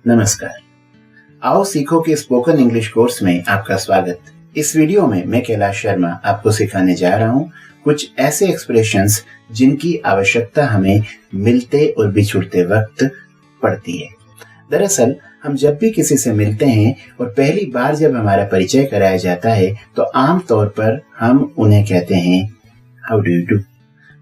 नमस्कार। आओ सीखो के स्पोकन इंग्लिश कोर्स में आपका स्वागत। इस वीडियो में मैं कैलाश शर्मा आपको सिखाने जा रहा हूँ कुछ ऐसे एक्सप्रेशंस जिनकी आवश्यकता हमें मिलते और बिछुड़ते वक्त पड़ती है। दरअसल हम जब भी किसी से मिलते हैं और पहली बार जब हमारा परिचय कराया जाता है तो आम तौर पर हम उन्हें कहते हैं how do you do.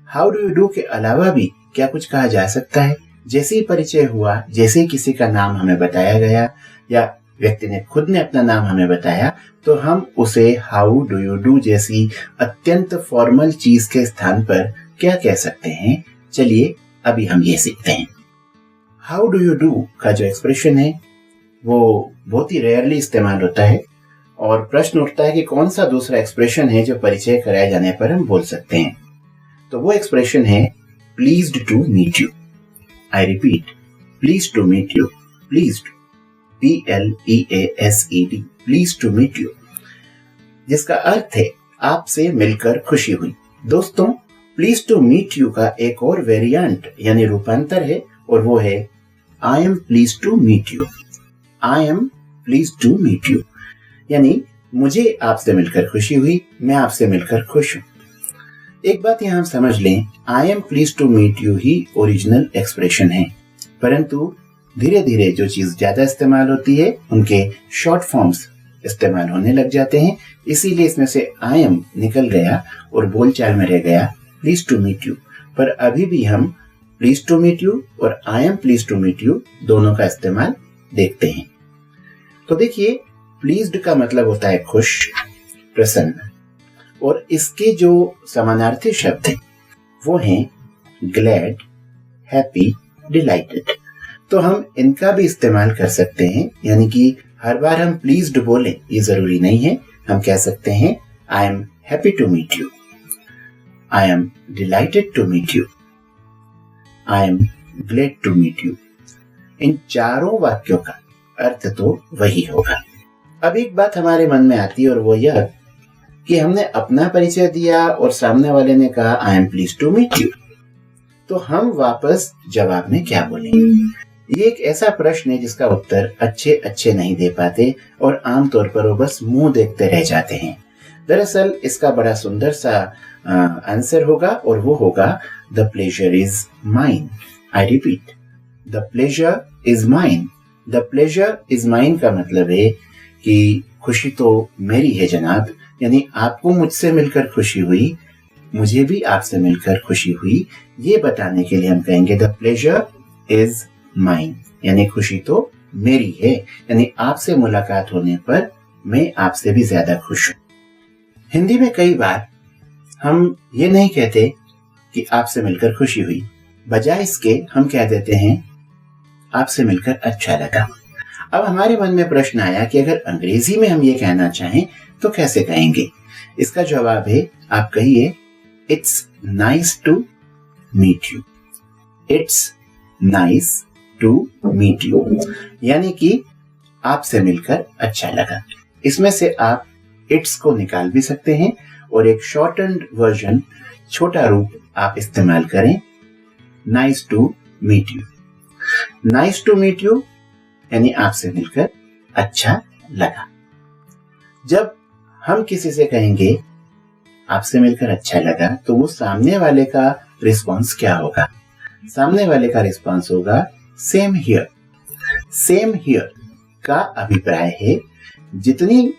How do you do के अलावा भी क्या कुछ कहा जा सकता है? जैसे ही परिचय हुआ, जैसे ही किसी का नाम हमें बताया गया या व्यक्ति ने खुद ने अपना नाम हमें बताया तो हम उसे हाउ डू यू डू जैसी अत्यंत फॉर्मल चीज के स्थान पर क्या कह सकते हैं? चलिए अभी हम ये सीखते हैं। हाउ डू यू डू का जो एक्सप्रेशन है वो बहुत ही रेयरली इस्तेमाल होता है और प्रश्न उठता है कि कौन सा दूसरा एक्सप्रेशन है जो परिचय कराए जाने पर हम बोल सकते हैं। तो वो एक्सप्रेशन है pleased to meet you. I repeat, pleased to meet you. Pleased, P-L-E-A-S-E-D, pleased to meet you, जिसका अर्थ है आपसे मिलकर खुशी हुई। दोस्तों, pleased to meet you का एक और वेरिएंट यानी रूपांतर है और वो है I am pleased to meet you. I am pleased to meet you, यानी मुझे आपसे मिलकर खुशी हुई, मैं आपसे मिलकर खुश हूँ। एक बात यहां हम समझ लें, I am please to meet you ही ओरिजिनल एक्सप्रेशन है, परंतु धीरे धीरे जो चीज ज्यादा इस्तेमाल होती है उनके शॉर्ट फॉर्म्स इस्तेमाल होने लग जाते हैं, इसीलिए इसमें से आई एम निकल गया और बोलचाल में रह गया प्लीज टू मीट यू। पर अभी भी हम प्लीज टू मीट यू और I am please to meet you दोनों का इस्तेमाल देखते हैं। तो देखिए, प्लीज्ड का मतलब होता है खुश, प्रसन्न, और इसके जो समानार्थी शब्द हैं वो हैं ग्लैड, हैप्पी, डिलाइटेड। तो हम इनका भी इस्तेमाल कर सकते हैं, यानी कि हर बार हम प्लीज्ड बोले ये जरूरी नहीं है। हम कह सकते हैं I am happy to meet you, I am delighted to meet you, I am glad to meet you. इन चारों वाक्यों का अर्थ तो वही होगा। अब एक बात हमारे मन में आती है और वो यह कि हमने अपना परिचय दिया और सामने वाले ने कहा I am please to meet you, तो हम वापस जवाब में क्या बोलेंगे? ये एक ऐसा प्रश्न है जिसका उत्तर अच्छे नहीं दे पाते और आमतौर पर वो बस मुंह देखते रह जाते हैं। दरअसल इसका बड़ा सुंदर सा आंसर होगा और वो होगा the pleasure is mine. I repeat, the pleasure is mine. The pleasure is mine का मतलब है कि खुशी तो मेरी है जनाब, यानी आपको मुझसे मिलकर खुशी हुई, मुझे भी आपसे मिलकर खुशी हुई। ये बताने के लिए हम कहेंगे द प्लेजर इज माइन, यानी खुशी तो मेरी है, यानी आपसे मुलाकात होने पर मैं आपसे भी ज्यादा खुश हूं। हिंदी में कई बार हम ये नहीं कहते कि आपसे मिलकर खुशी हुई, बजाय इसके हम कह देते हैं आपसे मिलकर अच्छा लगा। अब हमारे मन में प्रश्न आया कि अगर अंग्रेजी में हम ये कहना चाहें तो कैसे कहेंगे? इसका जवाब है, आप कहिए it's nice to meet you. It's nice to meet you, यानी कि आपसे मिलकर अच्छा लगा। इसमें से आप इट्स को निकाल भी सकते हैं और एक शॉर्टन्ड वर्जन, छोटा रूप आप इस्तेमाल करें, nice to meet you. Nice to meet you यानी आपसे मिलकर अच्छा लगा। जब हम किसी से कहेंगे आपसे मिलकर अच्छा लगा तो वो सामने वाले का रिस्पांस क्या होगा? सामने वाले का रिस्पांस होगा सेम हियर। सेम हियर का अभिप्राय है जितनी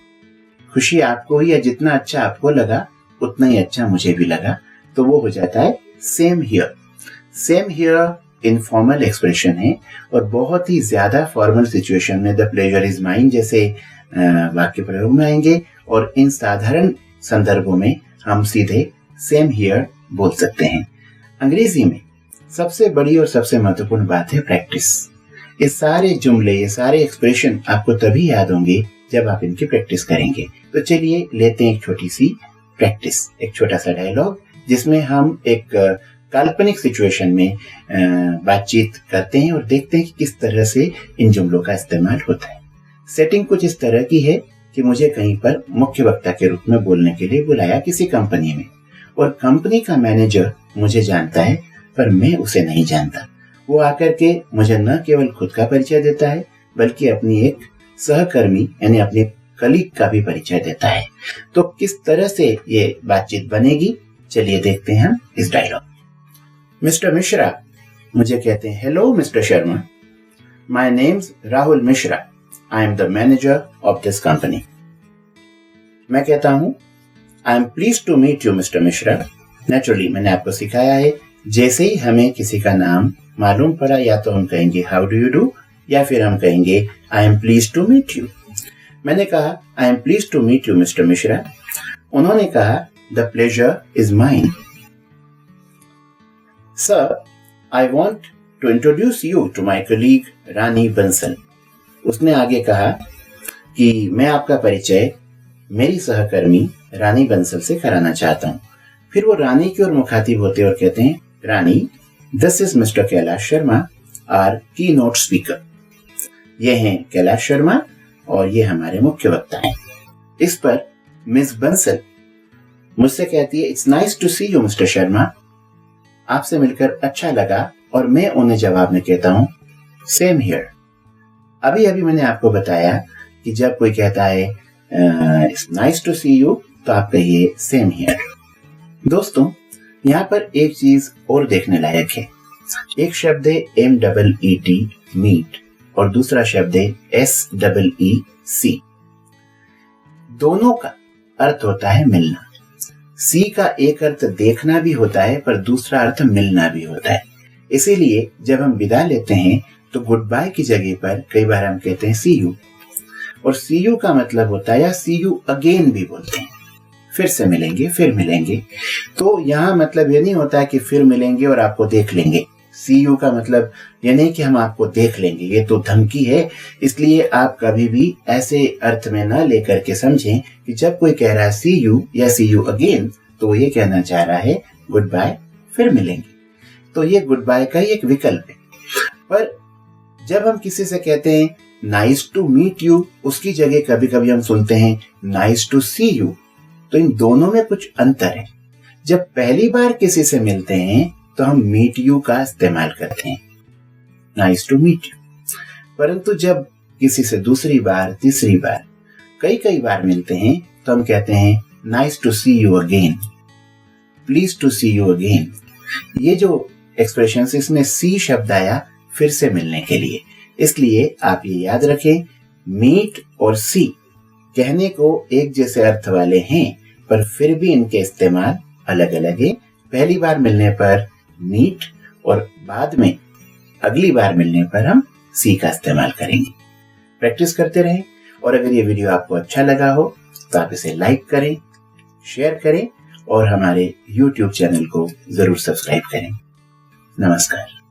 खुशी आपको हुई या जितना अच्छा आपको लगा उतना ही अच्छा मुझे भी लगा, तो वो हो जाता है same here. Same here informal expression है और बहुत ही ज्यादा फॉर्मल सिचुएशन में द प्लेजर इज माइन जैसे वाक्य प्रयोग में आएंगे और इन साधारण संदर्भों में हम सीधे सेम हियर बोल सकते हैं। अंग्रेजी में सबसे बड़ी और सबसे महत्वपूर्ण बात है प्रैक्टिस। ये सारे जुमले, ये सारे एक्सप्रेशन आपको तभी याद होंगे जब आप इनकी प्रैक्टिस करेंगे। तो चलिए लेते हैं एक छोटी सी प्रैक्टिस, एक छोटा सा डायलॉग जिसमें हम एक काल्पनिक सिचुएशन में बातचीत करते हैं और देखते हैं कि किस तरह से इन जुमलों का इस्तेमाल होता है। सेटिंग कुछ इस तरह की है कि मुझे कहीं पर मुख्य वक्ता के रूप में बोलने के लिए बुलाया किसी कंपनी में, और कंपनी का मैनेजर मुझे जानता है पर मैं उसे नहीं जानता। वो आकर के मुझे न केवल खुद का परिचय देता है बल्कि अपनी एक सहकर्मी यानी अपने कलीग का भी परिचय देता है। तो किस तरह से ये बातचीत बनेगी, चलिए देखते हैं हम इस डायलॉग। मिस्टर मिश्रा मुझे कहते हैं, hello mister Sharma, my name's Rahul Mishra, I am the manager of this company. मैं कहता हूं, I am please to meet you mister Mishra. Naturally मैंने आपको सिखाया है, जैसे ही हमें किसी का नाम मालूम पड़ा या तो हम कहेंगे हाउ डू यू डू, या फिर हम कहेंगे I am please to meet you. मैंने कहा I am please to meet you mister Mishra. उन्होंने कहा the pleasure is mine. Sir, I want to introduce you to my colleague Rani Bansal. उसने आगे कहा कि मैं आपका परिचय मेरी सहकर्मी रानी बंसल से कराना चाहता हूं। फिर वो रानी की ओर मुखातिब होते और कहते हैं, Rani, this is mister Kailash Sharma, our keynote speaker. ये हैं कैलाश शर्मा और ये हमारे मुख्य वक्ता हैं। इस पर मिस बंसल मुझसे कहती है, it's nice to see you mister Sharma, आपसे मिलकर अच्छा लगा। और मैं उन्हें जवाब में कहता हूं, सेम हियर। अभी अभी मैंने आपको बताया कि जब कोई कहता है it's nice to see you, तो आप कहिए सेम हियर। दोस्तों, यहाँ पर एक चीज और देखने लायक है। एक शब्द है MEET मीट और दूसरा शब्द है SEEC। दोनों का अर्थ होता है मिलना। सी का एक अर्थ देखना भी होता है पर दूसरा अर्थ मिलना भी होता है। इसीलिए जब हम विदा लेते हैं तो गुड बाय की जगह पर कई बार हम कहते हैं सी यू, और सी यू का मतलब होता है, या सी यू अगेन भी बोलते हैं, फिर से मिलेंगे, फिर मिलेंगे। तो यहाँ मतलब ये नहीं होता है कि फिर मिलेंगे और आपको देख लेंगे। सी यू का मतलब ये नहीं कि हम आपको देख लेंगे, ये तो धमकी है। इसलिए आप कभी भी ऐसे अर्थ में ना लेकर के समझें कि जब कोई कह रहा है सी यू या सी यू अगेन, तो वो ये कहना चाह रहा है गुड बाय, फिर मिलेंगे। तो ये गुड बाय का ही एक विकल्प है। पर जब हम किसी से कहते हैं नाइस टू मीट यू, उसकी जगह कभी कभी हम सुनते हैं नाइस टू सी यू। तो इन दोनों में कुछ अंतर है। जब पहली बार किसी से मिलते हैं तो हम मीट यू का इस्तेमाल करते हैं, नाइस टू मीट यू। परंतु जब किसी से दूसरी बार, तीसरी बार, कई बार मिलते हैं तो हम कहते हैं nice to see you again, please to see you again. ये जो एक्सप्रेशन, इसमें सी शब्द आया फिर से मिलने के लिए। इसलिए आप ये याद रखें, मीट और सी कहने को एक जैसे अर्थ वाले हैं, पर फिर भी इनके इस्तेमाल अलग अलग है। पहली बार मिलने पर मीट और बाद में अगली बार मिलने पर हम सी का इस्तेमाल करेंगे। प्रैक्टिस करते रहें, और अगर ये वीडियो आपको अच्छा लगा हो तो आप इसे लाइक करें, शेयर करें और हमारे YouTube चैनल को जरूर सब्सक्राइब करें। नमस्कार।